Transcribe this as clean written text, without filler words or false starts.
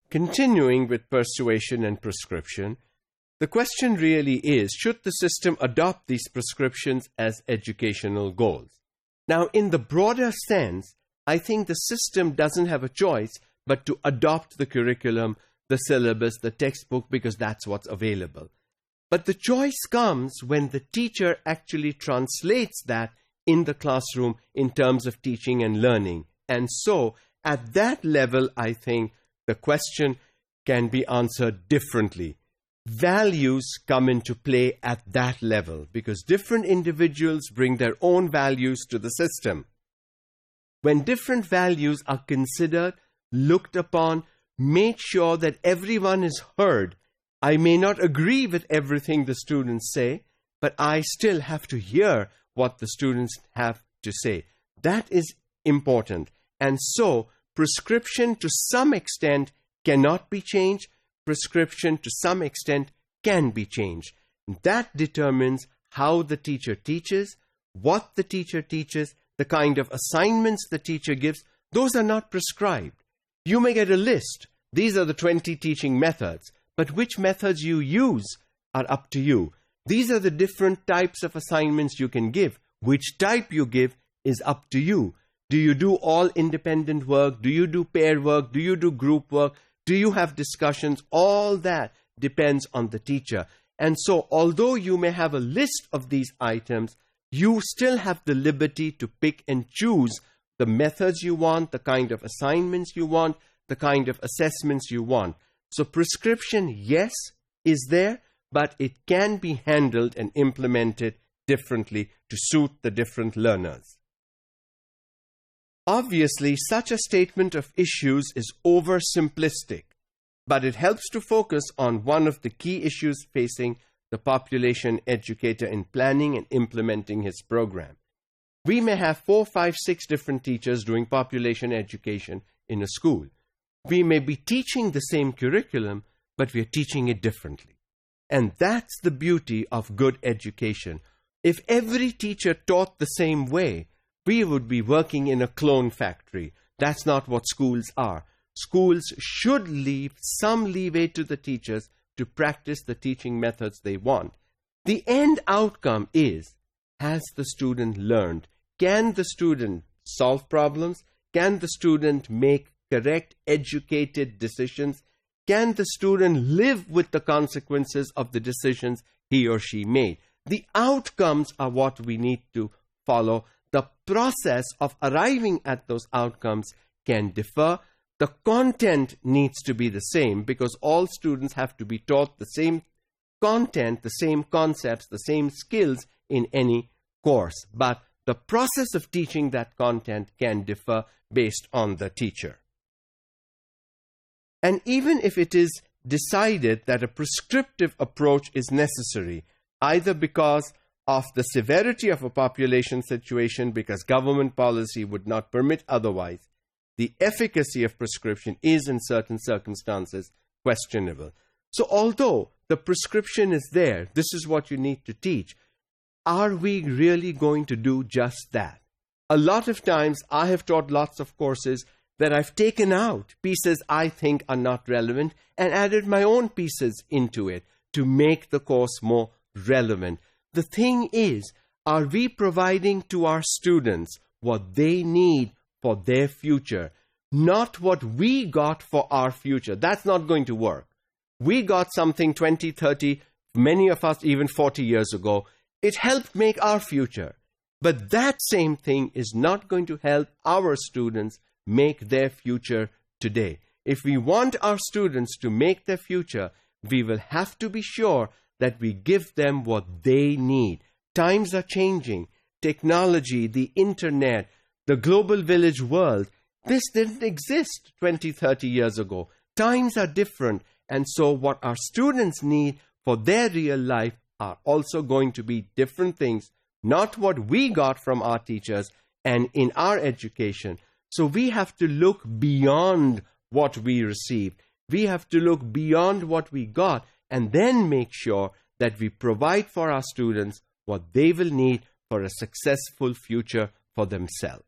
continuing with persuasion and prescription, the question really is, should the system adopt these prescriptions as educational goals? Now, in the broader sense, I think the system doesn't have a choice but to adopt the curriculum, the syllabus, the textbook, because that's what's available. But the choice comes when the teacher actually translates that in the classroom in terms of teaching and learning. And so, at that level, I think the question can be answered differently. Values come into play at that level because different individuals bring their own values to the system. When different values are considered, looked upon, made sure that everyone is heard. I may not agree with everything the students say, but I still have to hear what the students have to say. That is important. And so, prescription to some extent cannot be changed. Prescription to some extent can be changed. That determines how the teacher teaches, what the teacher teaches, the kind of assignments the teacher gives. Those are not prescribed. You may get a list. These are the 20 teaching methods. But which methods you use are up to you. These are the different types of assignments you can give. Which type you give is up to you. Do you do all independent work? Do you do pair work? Do you do group work? Do you have discussions? All that depends on the teacher. And so, although you may have a list of these items, you still have the liberty to pick and choose the methods you want, the kind of assignments you want, the kind of assessments you want. So prescription, yes, is there, but it can be handled and implemented differently to suit the different learners. Obviously, such a statement of issues is oversimplistic, but it helps to focus on one of the key issues facing the population educator in planning and implementing his program. We may have 4, 5, 6 different teachers doing population education in a school. We may be teaching the same curriculum, but we are teaching it differently. And that's the beauty of good education. If every teacher taught the same way, we would be working in a clone factory. That's not what schools are. Schools should leave some leeway to the teachers to practice the teaching methods they want. The end outcome is, has the student learned? Can the student solve problems? Can the student make correct, educated decisions? Can the student live with the consequences of the decisions he or she made? The outcomes are what we need to follow. The process of arriving at those outcomes can differ. The content needs to be the same because all students have to be taught the same content, the same concepts, the same skills in any course. But the process of teaching that content can differ based on the teacher. And even if it is decided that a prescriptive approach is necessary, either because of the severity of a population situation, because government policy would not permit otherwise, the efficacy of prescription is in certain circumstances questionable. So although the prescription is there, this is what you need to teach, are we really going to do just that? A lot of times I have taught lots of courses that I've taken out pieces I think are not relevant and added my own pieces into it to make the course more relevant. The thing is, are we providing to our students what they need for their future, not what we got for our future? That's not going to work. We got something 20, 30, many of us even 40 years ago. It helped make our future. But that same thing is not going to help our students make their future today. If we want our students to make their future, we will have to be sure that we give them what they need. Times are changing. Technology, the internet, the global village world, this didn't exist 20, 30 years ago. Times are different, and so what our students need for their real life are also going to be different things, not what we got from our teachers and in our education. So we have to look beyond what we received. We have to look beyond what we got and then make sure that we provide for our students what they will need for a successful future for themselves.